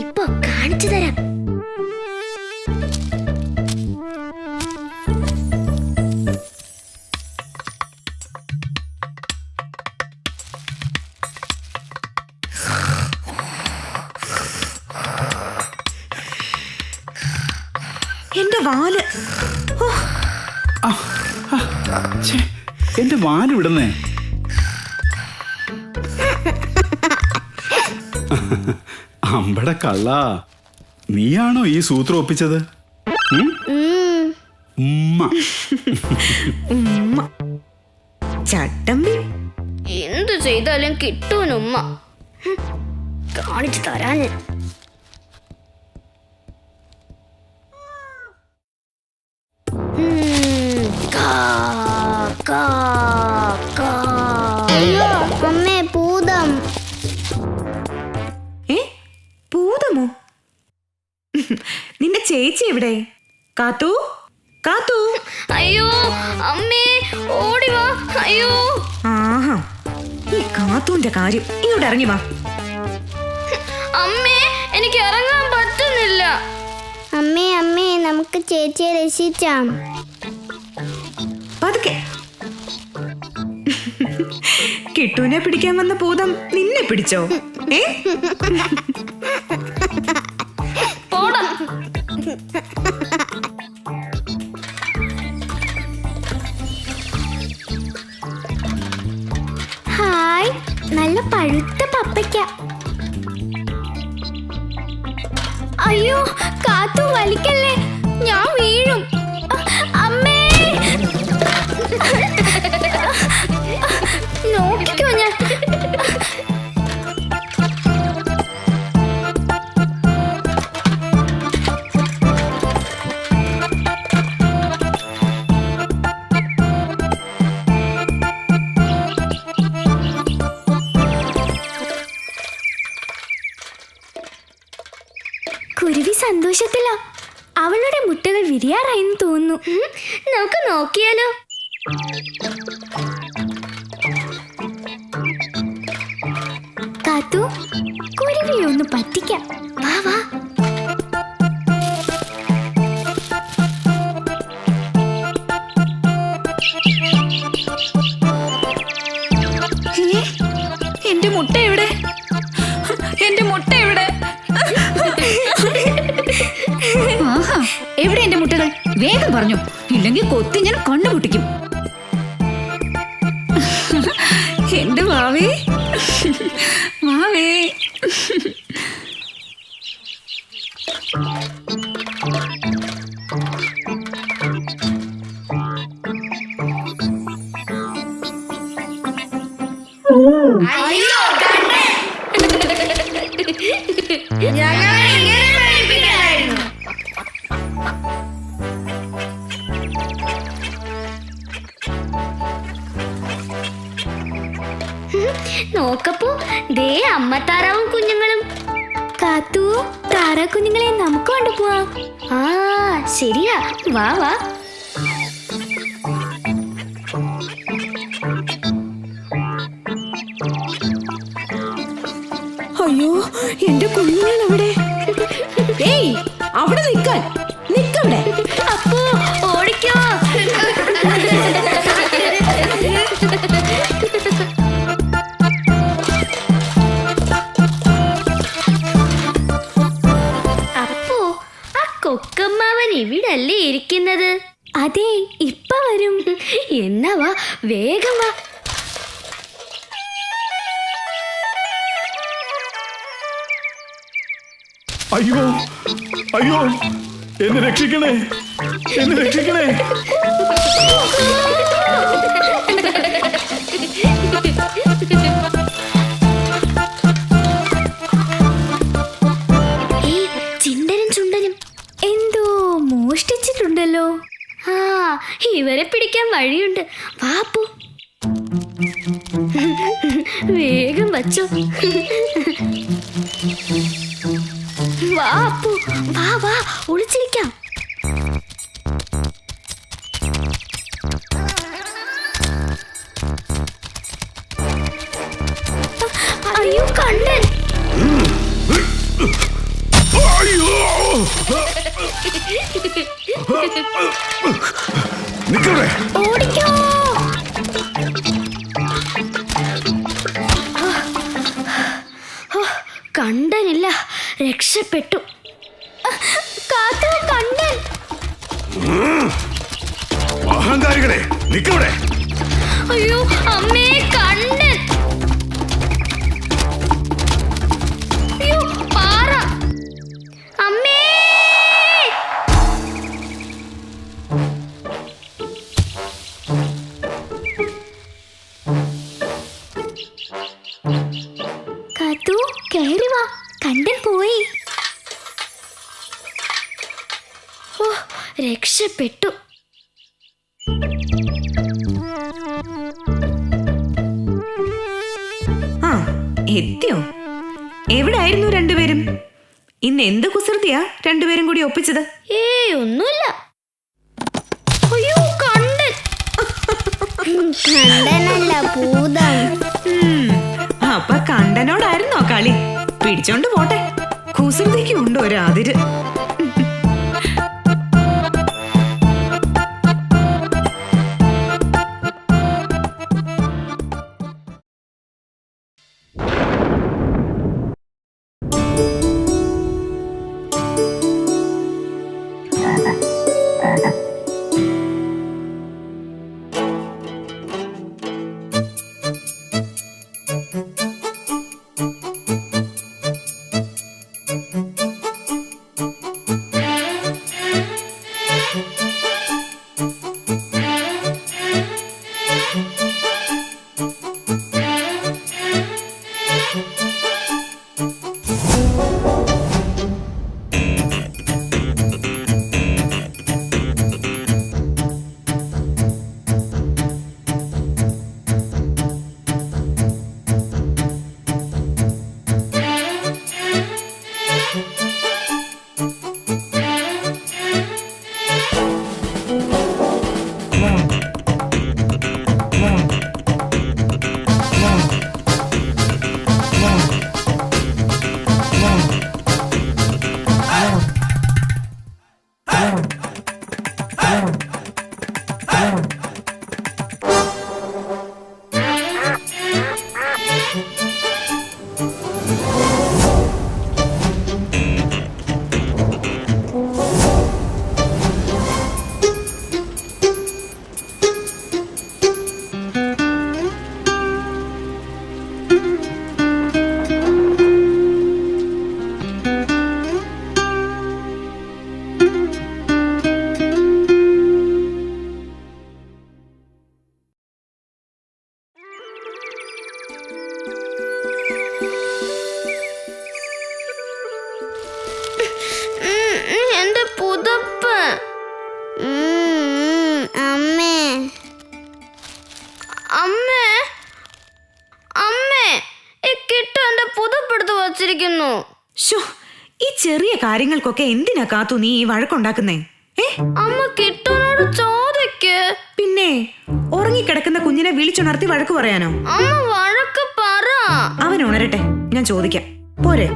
ഇപ്പൊ കാണിച്ചു തരാം. എന്റെ വാല്, എന്റെ വാല് വിടുന്നേ. അമ്പട കള്ള, നീയാണോ ഈ സൂത്രം ഒപ്പിച്ചത്? ഉമ്മ ഉമ്മ ചട്ടമ്പി. എന്തു ചെയ്താലും കിട്ടൂനുമ്മ. കാണിച്ചു തരാന്. അമ്മേ, ഭൂതം. ഭൂതമോ? നിന്റെ ചേച്ചി എവിടെ? കാത്തു, കാത്തു. അയ്യോ അമ്മേ, ഓടിവാ. അയ്യോ. ആഹാ, ഈ കാത്തുവിന്റെ കാര്യം. ഇങ്ങോട്ട് ഇറങ്ങി വാ. അമ്മേ, എനിക്ക് ഇറങ്ങാൻ പറ്റുന്നില്ല. അമ്മേ അമ്മേ, നമുക്ക് ചേച്ചിയെ രക്ഷിച്ചാം. പതുക്കെ. കിട്ടുവിനെ പിടിക്കാൻ വന്ന ഭൂതം നിന്നെ പിടിച്ചോ? പോടാ. ഹായ്, നല്ല പഴുത്ത പപ്പയ്ക്ക. അയ്യോ, കാത്തു വലിക്കല്ലേ, ഞാൻ വീഴും. അമ്മേ, നോക്കിക്കോ. ഞാൻ കുരുവി സന്തോഷത്തിലാ. അവളുടെ മുട്ടകൾ വിരിയാറായെന്ന് തോന്നുന്നു. നമുക്ക് നോക്കിയാലോ? കാത്തു, കുരുവിയെ ഒന്ന് പറ്റിക്കാം. വാ വാ. എന്റെ മുട്ട എവിടെ? എന്റെ മുട്ട എവിടെ? ആഹാ, എവിടെ എന്റെ മുട്ടകൾ? വേഗം പറഞ്ഞു, ഇല്ലെങ്കിൽ കൊത്തി ഞാൻ കണ്ണുപൊട്ടിക്കും. എന്റെ വാവേ, വാവേ. അയ്യോ, ഞങ്ങളെ ഇങ്ങനെ പഠിപ്പിക്കാനായിരുന്നു. നോക്കപ്പോ, ദേ അമ്മ താറാവും കുഞ്ഞുങ്ങളും. കാത്തു, താറാ കുഞ്ഞുങ്ങളെ നമുക്ക് കൊണ്ടുപോവാം. ആ ശരിയാ, വാ വാ. അയ്യോ, എന്റെ കുഞ്ഞുങ്ങൾ അവിടെ. ഏയ്, അവിടെ നിൽക്കാൻ. നിക്കവിടെ. അപ്പോ ഓടിക്കോ. അപ്പോ ആ കൊക്കമ്മാവൻ ഇവിടല്ലേ ഇരിക്കുന്നത്? അതെ, ഇപ്പൊ വരും. എന്നാ വാ, വേഗം വാ. അയ്യോ അയ്യോ, എന്നെ രക്ഷിക്കണേ, എന്നെ രക്ഷിക്കണേ. ചിണ്ടനും ചുണ്ടനും എന്തോ മോഷ്ടിച്ചിട്ടുണ്ടല്ലോ. ആ, ഇവരെ പിടിക്കാൻ വഴിയുണ്ട്. വാപ്പു, വേഗം വച്ചോ. വാ അപ്പു, വാ വാ, ഒളിച്ചിരിക്കാം. നിക്കവിടെ. ഓടിക്കോ. കണ്ടനില്ല, രക്ഷപ്പെട്ടു. കാത്തു, കണ്ടൻ. അഹങ്കാരികളെ നിക്കവിടെ. അയ്യോ അമ്മേ, കണ്ടൻ. അയ്യോ, പാറ. അമ്മേ. കാത്തു, കയറി വാ, കണ്ടൻ പോയി. ഓ, രക്ഷപ്പെട്ടു. ആ, എത്തിയോ? എവിടായിരുന്നു രണ്ടുപേരും? ഇന്ന് എന്ത് കുസൃതിയാ രണ്ടുപേരും കൂടി ഒപ്പിച്ചത്? ഒന്നുമില്ല. അയ്യോ, കണ്ടൻ. കണ്ടനല്ല, ഭൂതം. അപ്പൊ കണ്ടനോടായിരുന്നോ കളി? പിടിച്ചോണ്ട് പോട്ടെ, കുസൃതിക്ക് ഉണ്ടോ ഒരു അതിര്? ഈ ചെറിയ കാര്യങ്ങൾക്കൊക്കെ എന്തിനാ കാത്തു നീ ഈ വഴക്കുണ്ടാക്കുന്നേ? അമ്മ കിട്ടുന്നോട് ചോദിക്ക്. പിന്നെ ഉറങ്ങിക്കിടക്കുന്ന കുഞ്ഞിനെ വിളിച്ചുണർത്തി വഴക്ക് പറയാനോ? അമ്മ വഴക്ക് പറ. അവൻ ഉണരട്ടെ, ഞാൻ ചോദിക്കാം. പോരെ?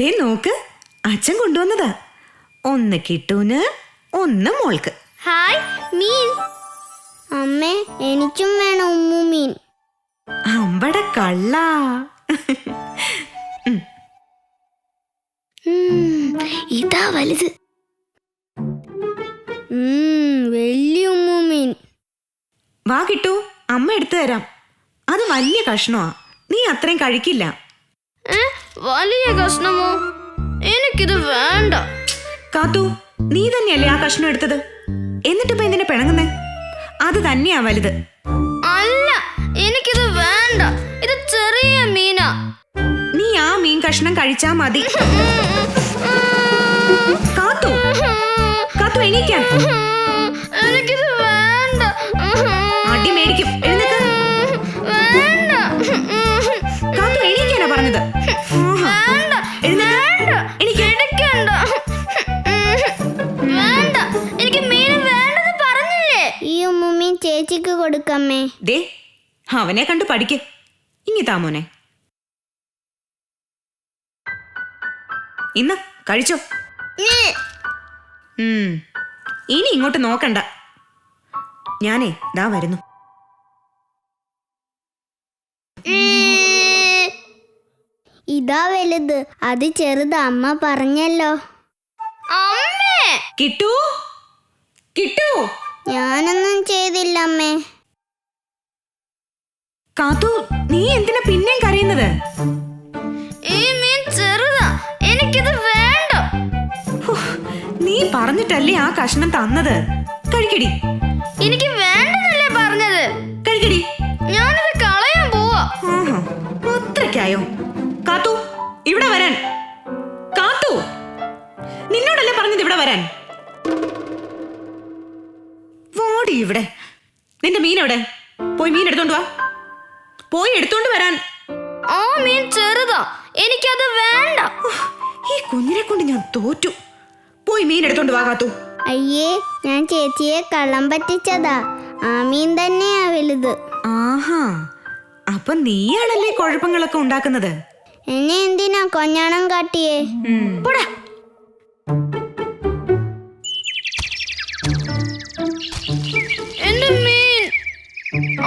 ദേ നോക്ക്, അച്ഛൻ കൊണ്ടുവന്നതാ. ഒന്ന് കിട്ടൂന്, ഒന്ന് മോൾക്ക്. ഹായ്, മീൻ. അമ്മേ, എനിക്കും വേണം ഉമ്മുമീൻ. അമ്പട കള്ള. ഇതാ വലുത്. വലിയ ഉമ്മുമീൻ. വാ കിട്ടൂ, അമ്മ എടുത്തു തരാം. അത് വലിയ കഷ്ണമാ, നീ അത്രയും കഴിക്കില്ല. വലിയ കഷ്ണമോ? എനിക്കിത് വേണ്ട. കാത്തു, നീ തന്നെയല്ലേ ആ കഷ്ണം എടുത്തത്? എന്നിട്ടിപ്പോ എന്തിനാ പിണങ്ങുന്നേ? അത് തന്നെയാ വലുത്. അല്ല, എനിക്കിത് വേണ്ട. ഇത് ചെറിയ മീനാ. നീ ആ മീൻ കഷ്ണം കഴിച്ചാ മതി. കാത്തു, കാത്തു എണീക്കാൻ. എനിക്കിത് വേണ്ട. അടി മേടിക്കും. എഴുന്നേക്ക്. വേണ്ട. കാത്തു എണീക്കാനാ പറഞ്ഞത്. ചേച്ചിക്ക് കൊടുക്കമ്മേ. ദേ, അവനെ കണ്ട് പഠിക്ക്. ഇങ്ങി താമോനെ, ഇന്ന് കഴിച്ചോ. ഇനി ഇങ്ങോട്ട് നോക്കണ്ട. ഞാനേ ദാ വരുന്നു. ഇതാ വലുത്, അത് ചെറുത്, അമ്മ പറഞ്ഞല്ലോ. അമ്മേ, കിട്ടു കിട്ടു. ഞാനൊന്നും ചെയ്തില്ല അമ്മേ. കാത്തു, നീ എന്തിനാ പിന്നെയും കരയുന്നത്? ഈ മീൻ ചെറുതാ, എനിക്കിത് വേണ്ട. നീ പറഞ്ഞിട്ടല്ലേ ആ കഷ്ണം തന്നത്. കഴിക്കടി. എനിക്ക് വേണ്ടെന്നല്ലേ പറഞ്ഞത്. കഴിക്കടി. ഞാനിത് കളയാൻ പോവാ. അത്രയ്ക്കായോ? കാത്തു, ഇവിടെ വരാൻ. കാത്തു, നിന്നോടല്ലേ പറഞ്ഞത് ഇവിടെ വരാൻ? വാടി ഇവിടെ. നിന്റെ മീൻ എവിടെ? പോയി മീൻ എടുത്തോണ്ട് വാ. പോയി എടുത്തോണ്ട് വരാൻ. ആ മീൻ ചെറുതാ, എനിക്കത് വേണ്ട. ഈ കുഞ്ഞിനെ കൊണ്ട് ഞാൻ തോറ്റു. പോയി മീൻ എടുത്തോണ്ട് വാ കാത്തു. അയ്യേ, ഞാൻ ചേച്ചിയെ കള്ളം പറ്റിച്ചതാ. ആ മീൻ തന്നെയാ വലുത്. ആഹാ, അപ്പൊ നീയാണല്ലേ കുഴപ്പങ്ങളൊക്കെ ഉണ്ടാക്കുന്നത്. എന്നെ എന്തിനാ കൊഞ്ഞാണം കാട്ടിയേ? പോടാ. എന്റെ മീൻ,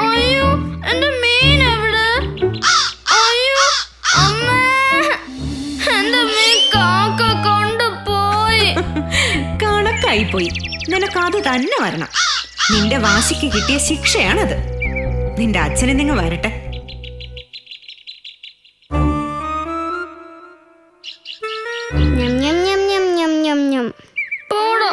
അയ്യോ, എന്റെ മീൻ എവിടെ? അയ്യോ അമ്മേ, എന്റെ മീൻ കാക്ക കൊണ്ടുപോയി. കണക്കായി പോയി. നിനക്കത് തന്നെ വരണം. നിന്റെ വാശിക്ക് കിട്ടിയ ശിക്ഷയാണത്. നിന്റെ അച്ഛനെ നിങ്ങൾ വരട്ടെ. ഞം ഞം ഞം ഞം ഞം ഞം ഞം. പോടോ.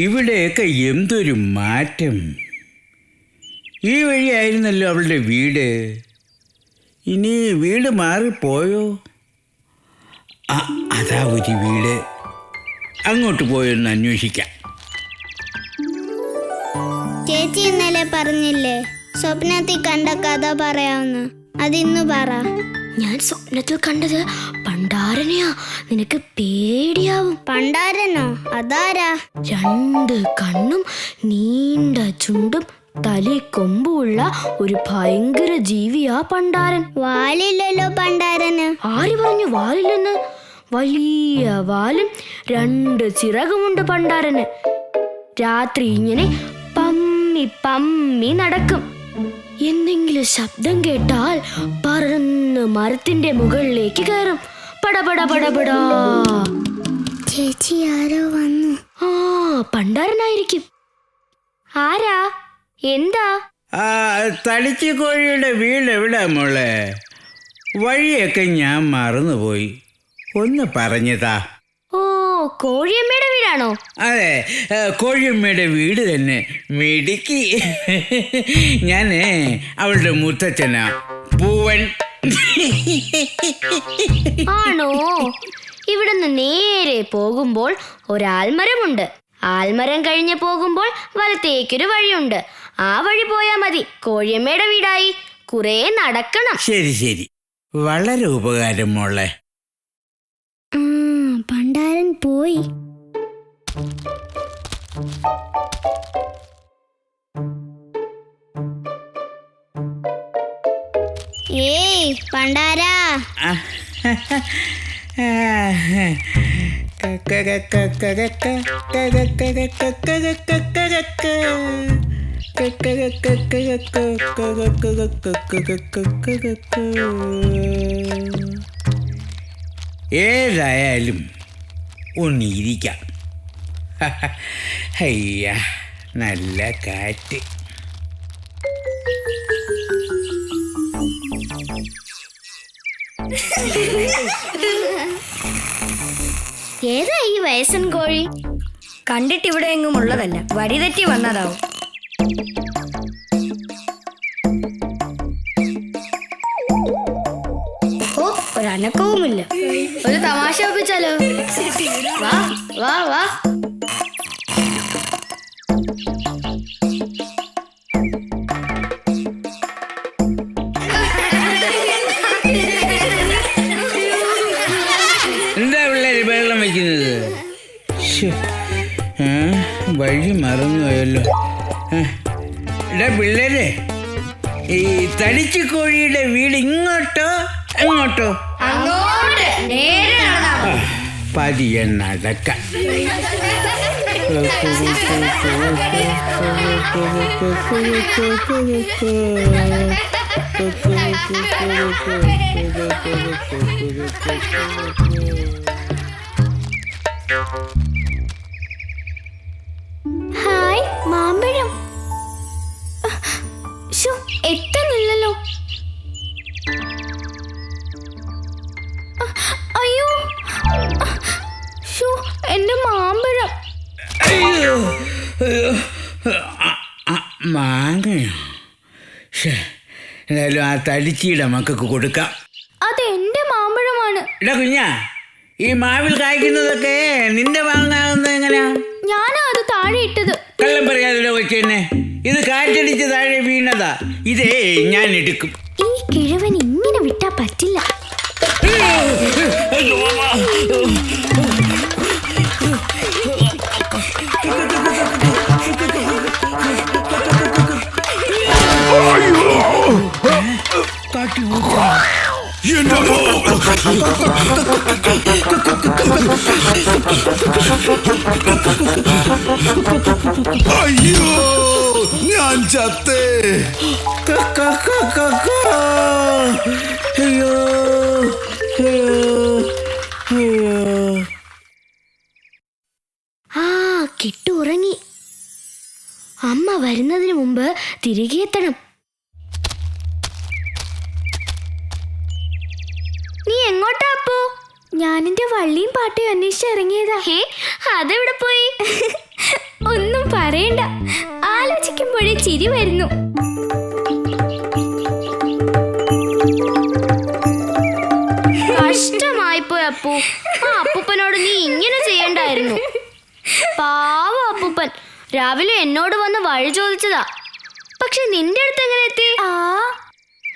ഇവിടെയൊക്കെ എന്തൊരു മാറ്റം. ഈ വഴിയായിരുന്നല്ലോ അവളുടെ വീട്. ഇനി വീട് മാറിപ്പോയോ? അതാ ഒരു വീട്. അങ്ങോട്ട് പോയൊന്ന് അന്വേഷിക്കാം. ചേച്ചി ഇന്നലെ പറഞ്ഞില്ലേ സ്വപ്നത്തിൽ കണ്ട കഥ പറയാവുന്ന, അതിന്ന് പറ. ഞാൻ സ്വപ്നത്തിൽ കണ്ടത് പണ്ടാരനെയാ. നിനക്ക് പേടിയാവും. പണ്ടാരനോ? അതാരാ? 2 കണ്ണും നീണ്ട ചുണ്ടും തലി കൊമ്പുള്ള ഒരു ഭയങ്കര ജീവിയാ പണ്ടാരൻ. വാലില്ലല്ലോ പണ്ടാരന്. ആര് പറഞ്ഞു വാലില്ലെന്ന്? വലിയ വാലും 2 ചിറകുമുണ്ട് പണ്ടാരന്. രാത്രി ഇങ്ങനെ പമ്മി പമ്മി നടക്കും. എന്തെങ്കിലും ശബ്ദം കേട്ടാൽ പറന്ന് മരത്തിന്റെ മുകളിലേക്ക് കയറും. പടപട പടപടാ. ചേച്ചി ആരോ വന്നു. ആ, പണ്ടാരനായിരിക്കും. ആരാ? എന്താ? തളിച്ചിക്കോഴിയുടെ വീട് എവിടാ മോളെ? വഴിയൊക്കെ ഞാൻ മറന്നുപോയി. ഒന്ന് പറഞ്ഞതാ. ഓ, കോഴിയമ്മയുടെ വീടാണോ? അതെ, കോഴിയമ്മയുടെ വീട് തന്നെ. മിടുക്കി. ഞാൻ അവളുടെ മുത്തച്ഛനാ, പൂവൻ. ആണോ? ഇവിടുന്ന് നേരെ പോകുമ്പോൾ ഒരാൽമരമുണ്ട്. ആൽമരം കഴിഞ്ഞ് പോകുമ്പോൾ വലത്തേക്കൊരു വഴിയുണ്ട്. ആ വഴി പോയാ മതി. കോഴിയമ്മയുടെ വീടായി. കുറേ നടക്കണം. ശരി ശരി, വളരെ ഉപകാരം മോളെ. പണ്ടാരൻ പോയി. ഏയ് പണ്ടാരാ. ഏതായാലും ഒന്നിരിക്കാം. അയ്യ, നല്ല കാറ്റ്. ഏതാ ഈ വയസ്സൻ കോഴി? കണ്ടിട്ട് ഇവിടെ എങ്ങും ഉള്ളതല്ല, വഴിതെറ്റി വന്നതാവും. ഓ, ഒരനക്കവുമില്ല. ഒരു തമാശ ഒപ്പിച്ചാലോ? വാ വാ വാ. എന്താ പിള്ളേര് വെള്ളം വയ്ക്കുന്നത്? വഴി മറന്നുപോയല്ലോ. എടാ പിള്ളേരെ, ഈ തടിച്ചിക്കോഴിയുടെ വീട് ഇങ്ങോട്ടോ അങ്ങോട്ടോ? പതിയെ നടക്കാം. ഹായ്, മാമ്പഴം. എത്തുന്നില്ലല്ലോ. അയ്യോ, എന്റെ മാമ്പഴം. അയ്യോ, മാങ്ങയോ? എന്തായാലും ആ തടിച്ചിയുടെ മക്കൾക്ക് കൊടുക്കാം. അതെന്റെ മാമ്പഴമാണ്. എടാ കുഞ്ഞാ, ഈ മാവിൽ കായ്ക്കുന്നതൊക്കെ നിന്റെ വാങ്ങാവുന്നത് എങ്ങനെയാ? ഞാനാ അത് താഴെ ഇട്ടത്. കള്ളം പറയാതെ കൊച്ചെന്നെ, ഇത് കാറ്റടിച്ച് താഴെ വീണതാ. ഇതേ ഞാൻ എടുക്കും. ഈ കിഴവൻ ഇങ്ങനെ വിട്ടാ പറ്റില്ല. അയ്യോ, ഞാൻ ചത്തേ. അയ്യോ ആ, കിട്ടു ഉറങ്ങി. അമ്മ വരുന്നതിന് മുമ്പ് തിരികെ എത്തണം. നീ എങ്ങോട്ടാ അപ്പു? ഞാനെന്റെ വള്ളിയും പാട്ടയും അന്വേഷിച്ച് ഇറങ്ങിയതാ. അതെവിടെ പോയി? ഒന്നും പറയണ്ട, ആലോചിക്കുമ്പോഴേ ചിരി വരുന്നു. കഷ്ടമായിപ്പോയി അപ്പു. ആ അപ്പൂപ്പനോട് നീ ഇങ്ങനെ ചെയ്യണ്ടായിരുന്നു. പാവം അപ്പൂപ്പൻ രാവിലെ എന്നോട് വന്ന് വഴി ചോദിച്ചതാ. പക്ഷെ നിന്റെ അടുത്ത് എങ്ങനെ എത്തി?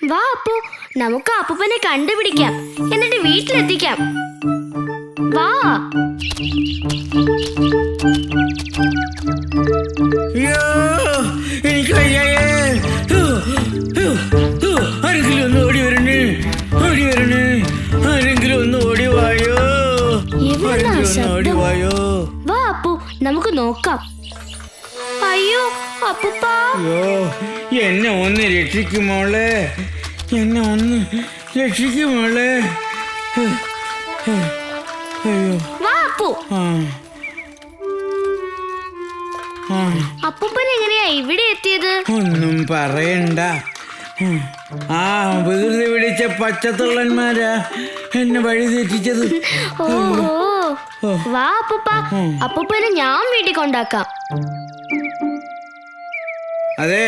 വാ അപ്പു, നമുക്ക് അപ്പൂപ്പനെ കണ്ടുപിടിക്കാം, എന്നിട്ട് വീട്ടിലെത്തിക്കാം. വാ. അയ്യോ, എനിക്ക് വയ്യായേ. ആരെങ്കിലും ഒന്ന് ഓടി വരണേ, ഓടി വരണേ. ആരെങ്കിലും ഒന്ന് ഓടിവായോ, എവിടുന്നാ ആരെങ്കിലും ഒന്ന് ശബ്ദം? ഓടിവായോ. വാ അപ്പു, നമുക്ക് നോക്കാം. അയ്യോ അപ്പൂപ്പ. അയ്യോ, എന്നെ ഒന്ന് രക്ഷിക്കുമോളെ, എന്നെ ഒന്ന് രക്ഷിക്കുമോളെ. അയ്യോ. വാ അപ്പു. ആ ആ, അപ്പൂപ്പൻ എങ്ങനെയാ ഇവിടെ എത്തിയത്? ഒന്നും പറയണ്ട. ആ വികൃതി പിടിച്ച പച്ചത്തുള്ളന്മാരാ എന്നെ വഴി തെറ്റിച്ചത്. ഓ, വാ അപ്പൂപ്പ, അപ്പൂപ്പനെ ഞാൻ വീട്ടിൽ കൊണ്ടാക്കാം. അതെ,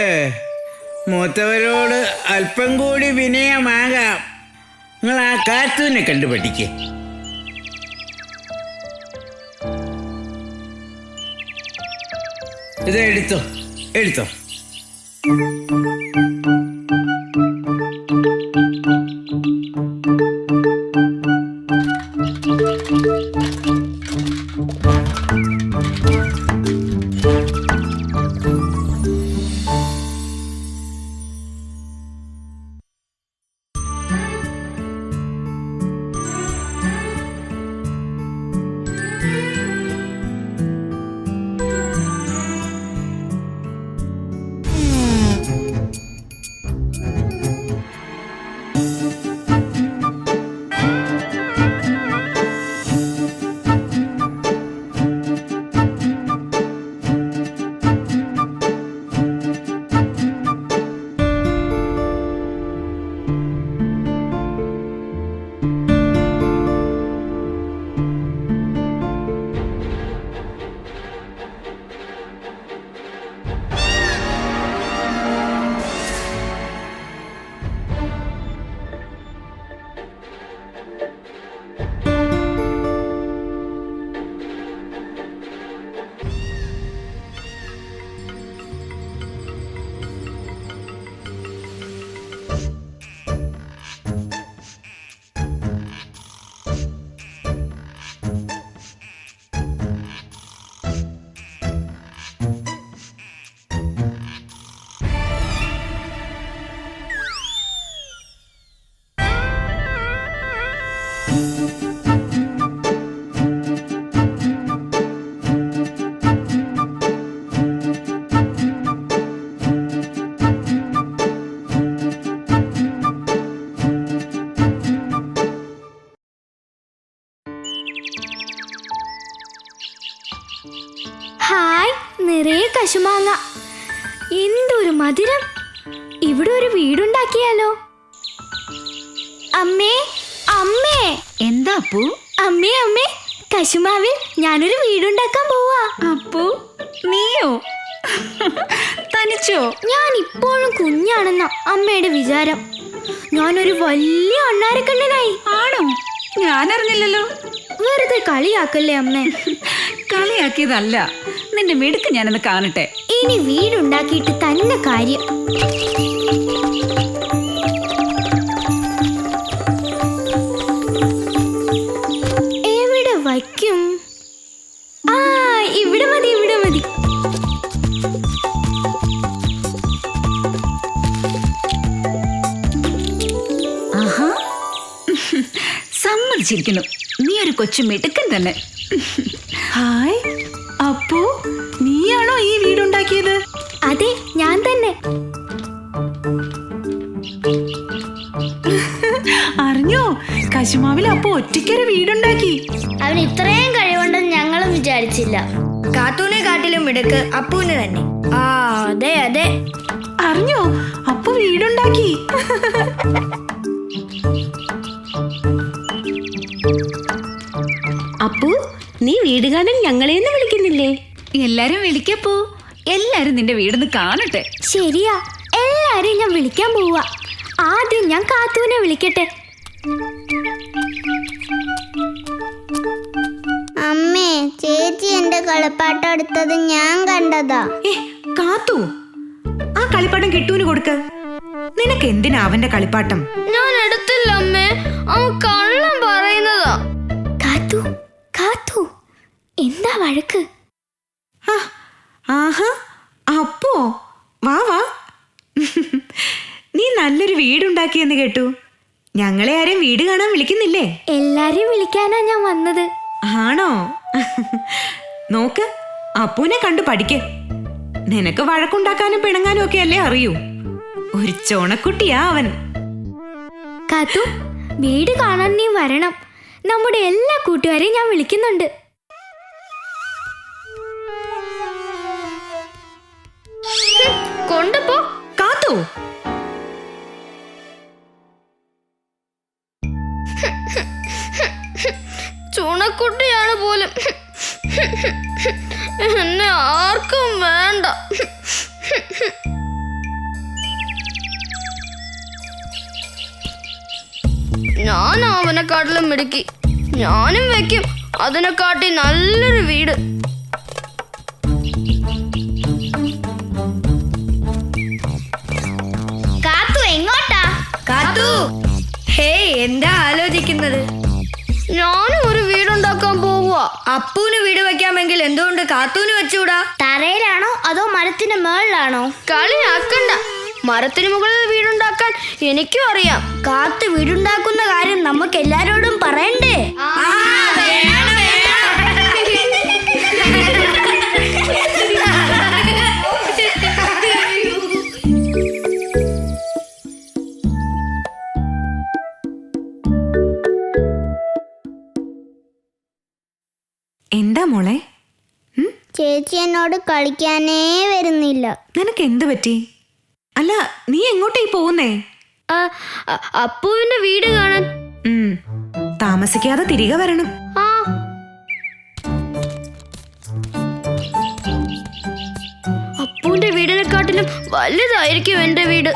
മൂത്തവരോട് അല്പം കൂടി വിനയമാകാം. നിങ്ങൾ ആ കാത്തുവിനെ കണ്ടു പഠിക്കേ. ഇത് എടുത്തോ, എടുത്തോ. ഹായ്, നിറയെ കശുമാങ്ങ. എന്തൊരു മധുരം. ഇവിടെ ഒരു വീടുണ്ടാക്കിയാലോ? അമ്മേ, അമ്മേ. എന്താ അപ്പു? അമ്മേ, അമ്മേ, കശുമാവിൽ ഞാനൊരു വീടുണ്ടാക്കാൻ പോവാ. അപ്പു, നീയോ? തനിച്ചോ? ഞാൻ ഇപ്പോഴും കുഞ്ഞാണെന്ന അമ്മയുടെ വിചാരം. ഞാനൊരു വലിയ അണ്ണാരക്കണ്ണനായി. ആണോ? ഞാനറിഞ്ഞില്ലല്ലോ. വെറുതെ കളിയാക്കല്ലേ അമ്മേ. കളിയാക്കിയതല്ല, നിന്റെ മിടുക്ക് ഞാനൊന്ന് കാണട്ടെ. ഇനി വീടുണ്ടാക്കിയിട്ട് തന്നെ കാര്യം. എവിടെ വയ്ക്കും? ആ, ഇവിടെ മതി, ഇവിടെ മതി. ആഹാ, സമ്മതിച്ചിരിക്കുന്നു. നീ ഒരു കൊച്ചു മിടുക്കൻ തന്നെ. ഹായ് അപ്പു, നീയാണോ ഈ വീടുണ്ടാക്കിയത്? അതെ, ഞാൻ തന്നെ. അറിഞ്ഞോ, കശുമാവിൽ അപ്പു ഒറ്റയ്ക്കൊരു വീടുണ്ടാക്കി. അവൻ ഇത്രയും കഴിവുണ്ടെന്ന് ഞങ്ങളും വിചാരിച്ചില്ല. കാത്തൂനെ കാട്ടിലും മിടുക്ക് അപ്പൂന് തന്നെ. ആ, അതെ അതെ. അറിഞ്ഞോ അപ്പു വീടുണ്ടാക്കി. അപ്പു നീ വീട് കാണാൻ ഞങ്ങളെയൊന്നും വിളിക്കുന്നില്ലേ? എല്ലാരും വിളിക്കപ്പോ, എല്ലാരും നിന്റെ വീടൊന്ന് കാണട്ടെ. ശരിയാ, എല്ലാരും ഞാൻ വിളിക്കാൻ പോവാ. ആദ്യം ഞാൻ കാത്തുവിനെ വിളിക്കട്ടെ. അമ്മേ, ചേച്ചി എന്റെ കളിപ്പാട്ടം എടുത്തത് ഞാൻ കണ്ടതാ. കാത്തു, ആ കളിപ്പാട്ടം കിട്ടൂന് കൊടുക്ക. നിനക്ക് എന്തിനാ അവന്റെ കളിപ്പാട്ടം? ഞാൻ എടുത്തില്ല അമ്മേ, അവൻ കള്ളം പറയുന്നതാ. കാത്തു കാത്തു എന്താ വഴക്ക്? ആഹാ, അപ്പോ വാ വാ. നീ നല്ലൊരു വീടുണ്ടാക്കിയെന്ന് കേട്ടു. ഞങ്ങളെ ആരെയും വീട് കാണാൻ വിളിക്കുന്നില്ലേ? എല്ലാരെയും വിളിക്കാനാ ഞാൻ വന്നത്. ആണോ? നോക്ക്, അപ്പൂനെ കണ്ടു പഠിക്ക്. നിനക്ക് വഴക്കുണ്ടാക്കാനും പിണങ്ങാനും ഒക്കെ അല്ലേ അറിയൂ. ഒരു ചോണക്കുട്ടിയാ അവൻ. കാത്തു, വീട് കാണാൻ നീ വരണം. നമ്മുടെ എല്ലാ കൂട്ടുകാരെയും ഞാൻ വിളിക്കുന്നുണ്ട്. കൊണ്ടുപോ. കാത്തു, ചുണക്കുട്ടിയാണ് പോലും. എന്നെ ആർക്കും വേണ്ട. ഞാൻ അവനെക്കാട്ടിലും മിടുക്കി. ഞാനും വെക്കും അതിനെക്കാട്ടി നല്ലൊരു വീട്. കാത്തു എങ്ങോട്ടാ? കാത്തു, ഹേയ്, എന്താ ആലോചിക്കുന്നത്? ഞാനും ഒരു വീടുണ്ടാക്കാൻ പോവുക. അപ്പൂന് വീട് വെക്കാമെങ്കിൽ എന്തുകൊണ്ട് കാത്തൂന് വെച്ചുകൂടാ? തറയിലാണോ അതോ മരത്തിന്റെ മേളിലാണോ? കളിയാക്കണ്ട. മരത്തിന് മുകളിൽ വീടുണ്ടാക്കാൻ എനിക്കും അറിയാം. കാത്തു വീടുണ്ടാക്കുന്ന കാര്യം നമുക്ക് എല്ലാരോടും പറയണ്ടേ? എന്താ മോളെ? ചേച്ചി എന്നോട് കളിക്കാനേ വരുന്നില്ല. നിനക്ക് എന്ത് പറ്റി? അല്ല, നീ എങ്ങോട്ടേ പോകുന്നേ? അപ്പുവിന്റെ വീട് കാണാൻ. താമസിക്കാതെ തിരികെ വരണം. ആ, അപ്പുവിന്റെ വീടിനെക്കാട്ടിലും വലുതായിരിക്കും എന്റെ വീട്.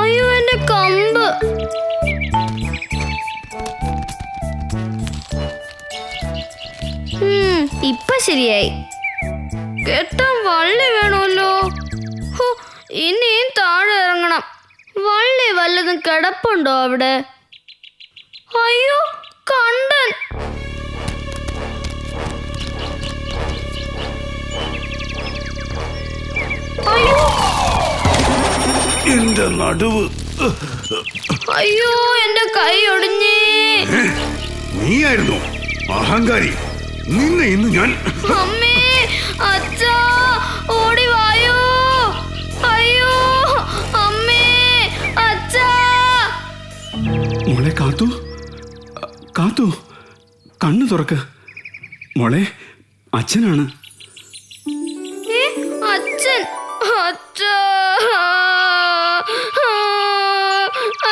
അയ്യോ, എന്റെ കമ്പ്. ഇപ്പൊ ശരിയായി. കെട്ടാൻ വള്ളി വേണമല്ലോ. ഇനിയും താഴെ ഇറങ്ങണം. വള്ളി വല്ലതും കിടപ്പുണ്ടോ അവിടെ? അയ്യോ, കണ്ടൻ. അയ്യോ, എന്റെ നടുവ്. അയ്യോ, എന്റെ കൈ ഒടിഞ്ഞേ. നീയായിരുന്നു അഹങ്കാരി. നിന്നെ ഇന്ന് ഞാൻ. അമ്മേ, അച്ഛാ, ഓടി വായോ. അയ്യോ, അമ്മേ, അച്ഛാ. മോളെ കാത്തു, കാത്തു, കണ്ണു തുറക്ക്. മോളെ, അച്ഛനാണ്. അച്ഛൻ, അച്ഛാ,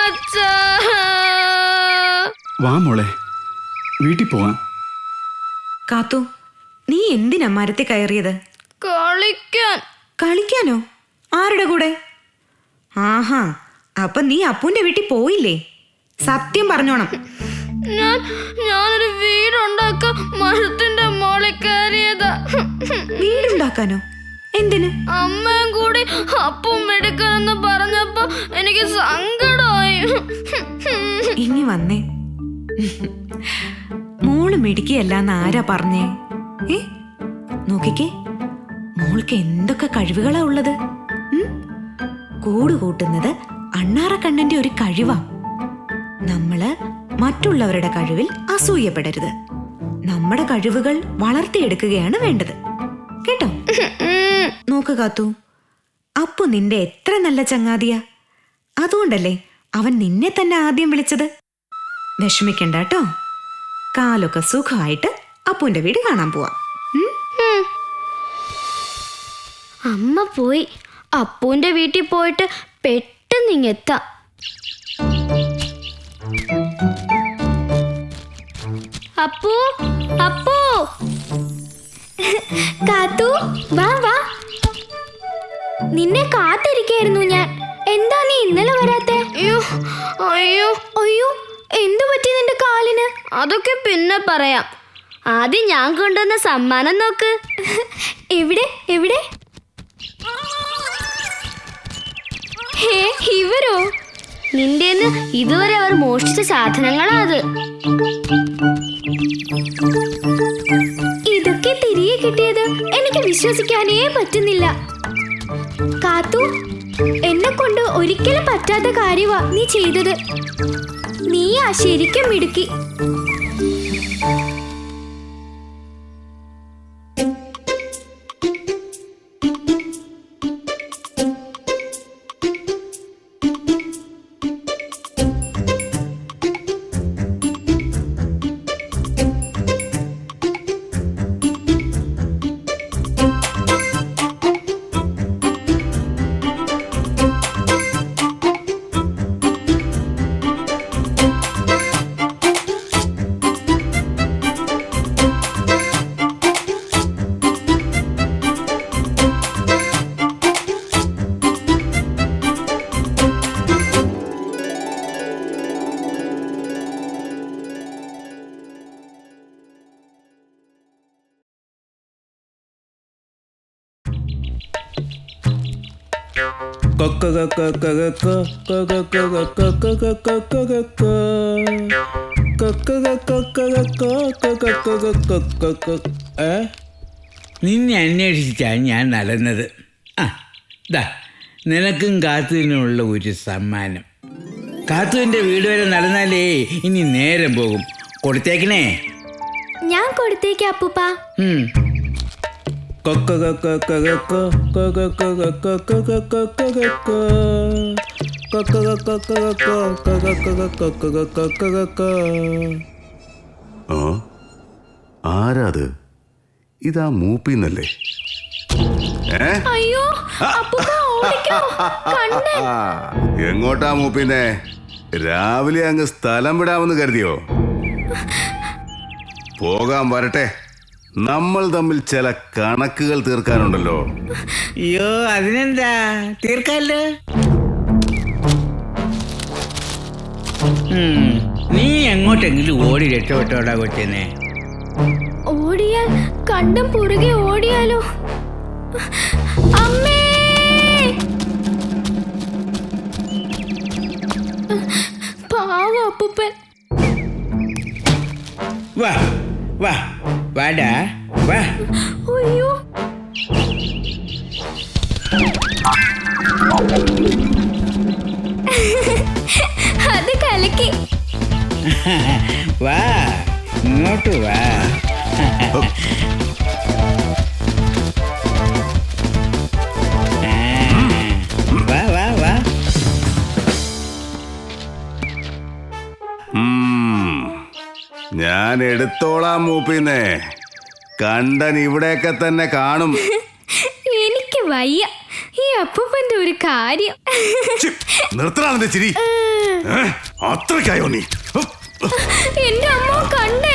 അച്ഛാ. വാ മോളെ, വീട്ടിൽ പോവാം. കാത്തു, നീ എന്തിനാ മരത്തിൽ കയറിയത്? കളിക്കാൻ. കളിക്കാനോ? ആരുടെ കൂടെ? ആഹാ, അപ്പൊ നീ അപ്പൂന്റെ വീട്ടിൽ പോയില്ലേ? സത്യം പറഞ്ഞോണം. ഞാനൊരു വീടുണ്ടാക്കാൻ മരത്തിന്റെ മോളിൽ കയറിയതാ. വീടുണ്ടാക്കാനോ? എന്തിന്? അമ്മയും കൂടി അപ്പം എടുക്കാനെന്ന് പറഞ്ഞപ്പോ എനിക്ക് സങ്കടമായി. ഇനി വന്നേ. മോള് മിടുക്കിയല്ലാന്ന് ആരാ പറഞ്ഞേ? നോക്കിക്കേ, മോൾക്ക് എന്തൊക്കെ കഴിവുകളാ ഉള്ളത്. കൂട് കൂട്ടുന്നത് അണ്ണാറക്കണ്ണന്റെ ഒരു കഴിവാ. നമ്മള് മറ്റുള്ളവരുടെ കഴിവിൽ അസൂയപ്പെടരുത്. നമ്മുടെ കഴിവുകൾ വളർത്തിയെടുക്കുകയാണ് വേണ്ടത്, കേട്ടോ? നോക്ക് കാത്തു, അപ്പു നിന്റെ എത്ര നല്ല ചങ്ങാതിയാ. അതുകൊണ്ടല്ലേ അവൻ നിന്നെ തന്നെ ആദ്യം വിളിച്ചത്. വിഷമിക്കണ്ട കേട്ടോ. കാലൊക്കെ സുഖമായിട്ട് അപ്പുവിന്റെ വീട് കാണാൻ പോവാം. അമ്മ പോയി. അപ്പൂന്റെ വീട്ടിൽ പോയിട്ട് പെട്ടെന്ന് ഇങ്ങെത്താം. അപ്പൂ, അപ്പൂ. കാത്തു വാ വാ, നിന്നെ കാത്തിരിക്കായിരുന്നു ഞാൻ. എന്താ നീ ഇന്നലെ വരാത്തെ? അയ്യോ അയ്യോ അയ്യോ, എന്തു പറ്റി നിന്റെ കാലിന്? അതൊക്കെ പിന്നെ പറയാം. ആദ്യം ഞാൻ കൊണ്ടുവന്ന സമ്മാനം നോക്ക്. എവിടെ എവിടെ? ഹേ, ഇവരോ? നിന്റെന്ന് ഇതുവരെ അവർ മോഷ്ടിച്ച സാധനങ്ങളാ അത്. ഇതൊക്കെ തിരികെ കിട്ടിയത് എനിക്ക് വിശ്വസിക്കാനേ പറ്റുന്നില്ല. കാത്തു, എന്നെ കൊണ്ട് ഒരിക്കലും പറ്റാത്ത കാര്യമാ നീ ചെയ്തത്. നീയാ ശരിക്കും മിടുക്കി. നിന്നെ അന്വേഷിച്ചാണ് ഞാൻ നടന്നത്. ആ ദാ നിനക്കും കാത്തുവിനുള്ള ഒരു സമ്മാനം. കാത്തുവിൻ്റെ വീട് വരെ നടന്നാലേ ഇനി നേരം പോകും. കൊടുത്തേക്കണേ. ഞാൻ കൊടുത്തേക്കാം അപ്പൂപ്പ. ആരാത്? ഇതാ മൂപ്പിന്നല്ലേ? അയ്യോ അപ്പൂപ്പ, ഓടിക്കോ. കണ്ണൻ. എങ്ങോട്ടാ മൂപ്പിന്നെ? രാവിലെ അങ്ങ് സ്ഥലം വിടാമെന്ന് കരുതിയോ? പോകാൻ വരട്ടെ. നമ്മൾ തമ്മിൽ ചില കണക്കുകൾ തീർക്കാനുണ്ടല്ലോ. അയ്യോ, അതിനെന്താ, തീർക്കാല്ലോ. നീ എങ്ങോട്ടെങ്കിലും ഓടി രക്ഷപ്പെട്ടോടാ കൊച്ചനെ. ഓടിയാൽ കണ്ടും പുറകെ ഓടിയാലോ? അമ്മേ, പാവ അപ്പൂപ്പൻ. വാ വാ വാടാ വാ. അയ്യോ, അത് കലക്കി. വാ ഇങ്ങോട്ട് വാ. വാ വാ വാ. ഞാൻ എടുത്തോളാം മൂപ്പിന്നെ. കണ്ടൻ ഇവിടെയൊക്കെ തന്നെ കാണും. എനിക്ക് വയ്യ ഈ അപ്പൂപ്പന്റെ ഒരു കാര്യം. നിർത്തണ നിന്റെ ചിരി. അത്രയ്ക്കായോ നീ? എന്റെ അമ്മ കണ്ടേ.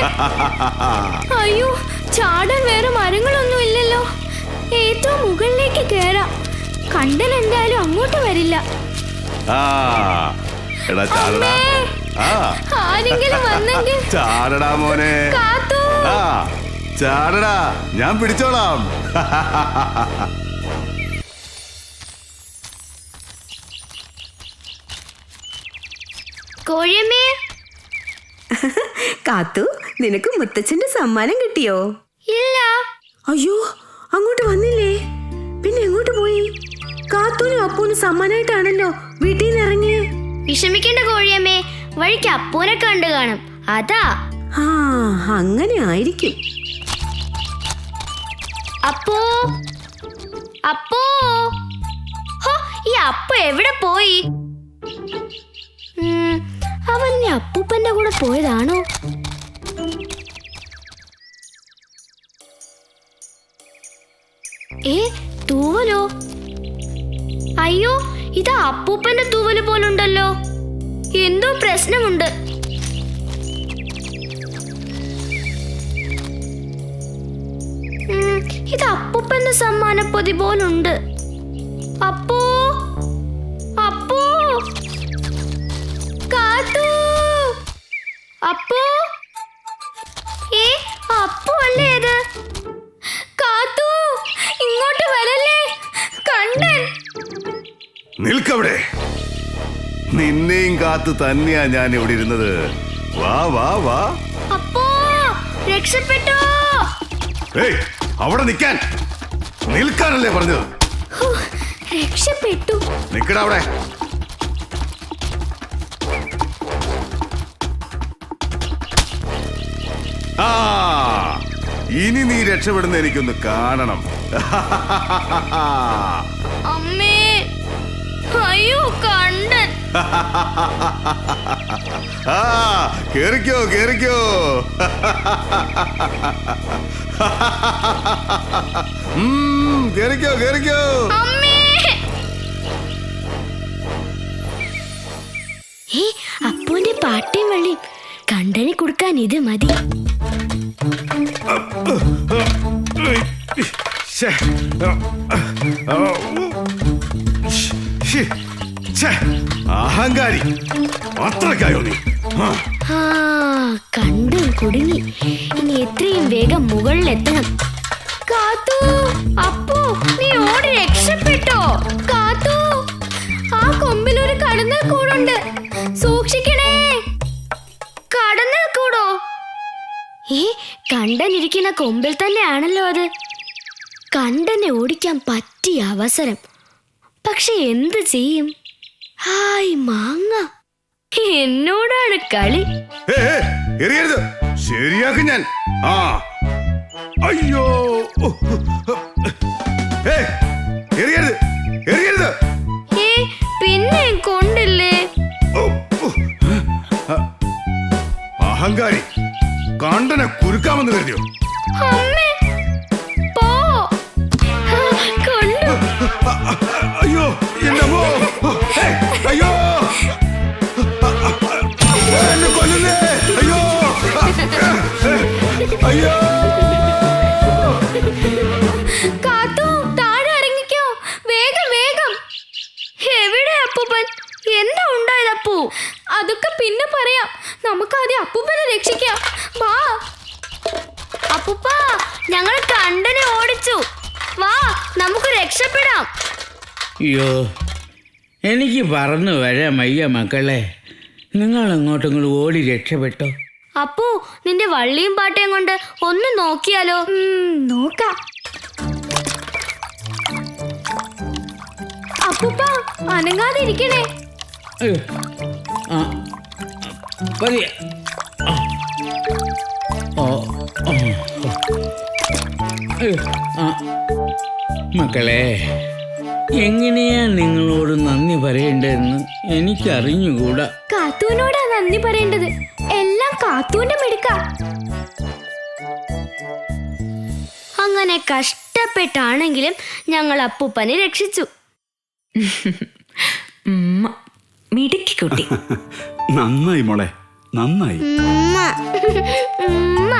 അയ്യോ, ചാടാൻ വേറെ മരങ്ങളൊന്നും ഇല്ലല്ലോ. ഏറ്റവും മുകളിലേക്ക് കേറാം. കണ്ടൻ എന്തായാലും അങ്ങോട്ട് വരില്ല. എടാ ചാടടാ. ആരെങ്കിലും വന്നെങ്കിൽ. ചാടടാ മോനെ. കാത്തു. ചാടടാ, ഞാൻ പിടിച്ചോളാം. കോഴിയമ്മേ. കാത്തു, നിനക്ക് മുത്തച്ഛന്റെ സമ്മാനം കിട്ടിയോ? ഇല്ല. അയ്യോ, അങ്ങോട്ട് വന്നില്ലേ? പിന്നെ എങ്ങോട്ട് പോയി? കാത്തൂനും അപ്പൂനും സമ്മാനായിട്ടാണല്ലോ വീട്ടിൽ നിന്ന് ഇറങ്ങിയേ. വിഷമിക്കേണ്ട കോഴിയമ്മേ, വഴിക്ക് അപ്പൂനെ കണ്ടു കാണും, അതാ. ആ, അങ്ങനെ ആയിരിക്കും. അപ്പോ അപ്പോ, ഈ അപ്പു എവിടെ പോയി? അവൻ അപ്പൂപ്പന്റെ കൂടെ പോയതാണോ? തൂവലോ? അയ്യോ, ഇത് അപ്പൂപ്പന്റെ തൂവല് പോലുണ്ടല്ലോ. എന്തോ പ്രശ്നമുണ്ട്. ഇത് അപ്പൂപ്പന്റെ സമ്മാനപ്പൊതി പോലുണ്ട്. അപ്പൂ, അപ്പൂ, കാത്തു, അപ്പൂ. അപ്പു അല്ലേ ഇത്? കാത്തു, ഇങ്ങോട്ട് വരല്ലേ, കണ്ടൻ. നിൽക്കവിടെ. നിന്നെയും കാത്തു തന്നെയാ ഞാൻ ഇവിടെ ഇരുന്നത്. വാ വാ വാ. അപ്പോ രക്ഷപ്പെട്ടോ? ഏയ്, അവിടെ നിൽക്കാൻ. നിൽക്കാനല്ലേ പറഞ്ഞത്? രക്ഷപ്പെട്ടു. നിക്കടാ അവിടെ. ആ, ഇനി നീ രക്ഷപ്പെടുന്ന എനിക്കൊന്ന് കാണണം. അമ്മേ, അയ്യോ കണ്ടൻ. ആ, കേറിക്കോ കേറിക്കോ. കേറിക്കോ കേറിക്കോ. അമ്മേ. അപ്പൂന്റെ പാട്ടയും വള്ളിയും കണ്ടനെ കൊടുക്കാൻ ഇത് മതി. അഹങ്കാരി, അത്രക്കായോ നീ? കണ്ടും കുടുങ്ങി. ഇനി എത്രയും വേഗം മുകളിലെത്തണം. കാത്തു, അപ്പു, നീ ഓടി രക്ഷപ്പെട്ടോ? കാത്തു, ആ കൊമ്പിലൊരു കടന്നൽ കൂടുണ്ട്, സൂക്ഷിക്കണേ. കടന്നൽ കൂടോ? കണ്ടനിരിക്കുന്ന കൊമ്പിൽ തന്നെയാണല്ലോ അത്. കണ്ടനെ ഓടിക്കാൻ പറ്റിയ അവസരം. പക്ഷെ എന്ത് ചെയ്യും? ഹായ് മാങ്ങ, എന്നോടാണ് കളി. എറിയരുത്, ശരിയാക്കും ഞാൻ. ആ, അയ്യോ, എറിയരുത് എറിയരുത്. പിന്നെ കൊണ്ടില്ലേ? അഹങ്കാരി, കണ്ടനെ കുരുക്കാമെന്ന് കരുതിയോ? അമ്മേ, പോ. കൊണ്ടു. അയ്യോ, എന്റെ അമ്മോ. അയ്യോ, എന്നെ കൊല്ലുന്നേ. അയ്യോ, അയ്യോ. കാത്തു, താഴെ ഇറങ്ങിക്കോ, വേഗം വേഗം. എവിടെ അപ്പൂപ്പൻ? എന്താ ഉണ്ടായത് അപ്പൂ? അതൊക്കെ പിന്നെ പറയാം. നമുക്ക് ആദ്യം അപ്പൂപ്പനെ രക്ഷിക്കാം. വാ. അപ്പൂപ്പ, ഞങ്ങൾ കണ്ടനെ ഓടിച്ചു. വാ, നമുക്ക് രക്ഷപ്പെടാം. അയ്യോ, എനിക്ക് പറന്നു വരാൻ വയ്യ മക്കളെ. നിങ്ങൾ അങ്ങോട്ടും ഓടി രക്ഷപ്പെട്ടോ? അപ്പൂ, നിന്റെ വള്ളിയും പാട്ടയും കൊണ്ട് ഒന്ന് നോക്കിയാലോ? നോക്കാം. അപ്പൂപ്പ, അനങ്ങാതെ ഇരിക്കണേ. അയ്യോ, ആ, പതിയെ. ആ, ഓ, ഓ, അയ്യോ, ആ. മക്കളെ, എങ്ങനെയാ നിങ്ങളോട് നന്ദി പറയേണ്ടതെന്ന് എനിക്കറിഞ്ഞുകൂടാ. കാത്തൂനോടാ നന്ദി പറയേണ്ടത്. എല്ലാം കാത്തൂന്റെ മിടുക്ക. അങ്ങനെ കഷ്ടപ്പെട്ടാണെങ്കിലും ഞങ്ങൾ അപ്പൂപ്പനെ രക്ഷിച്ചു. മിടുക്കി കുട്ടി. നന്നായി മോളെ, നന്നായി. ഉമ്മ.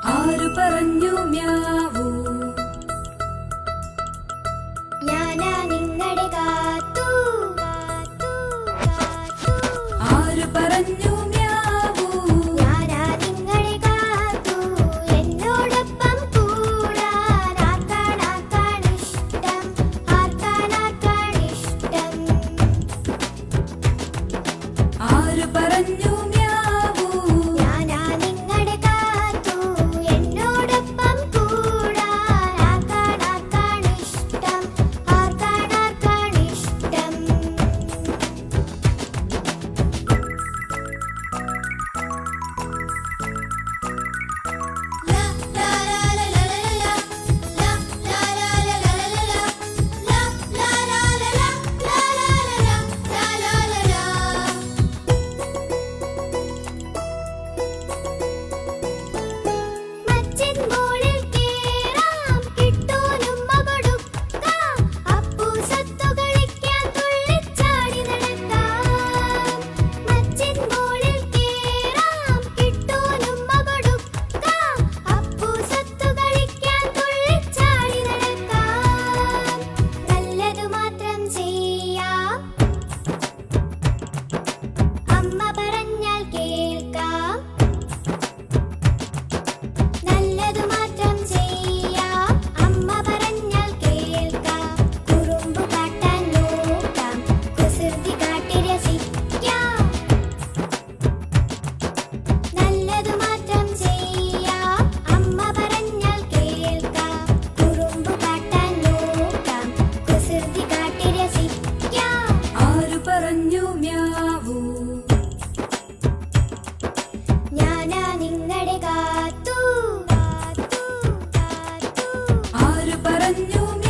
ആരു പറഞ്ഞു മ്യാവൂ, മറഞ്ഞു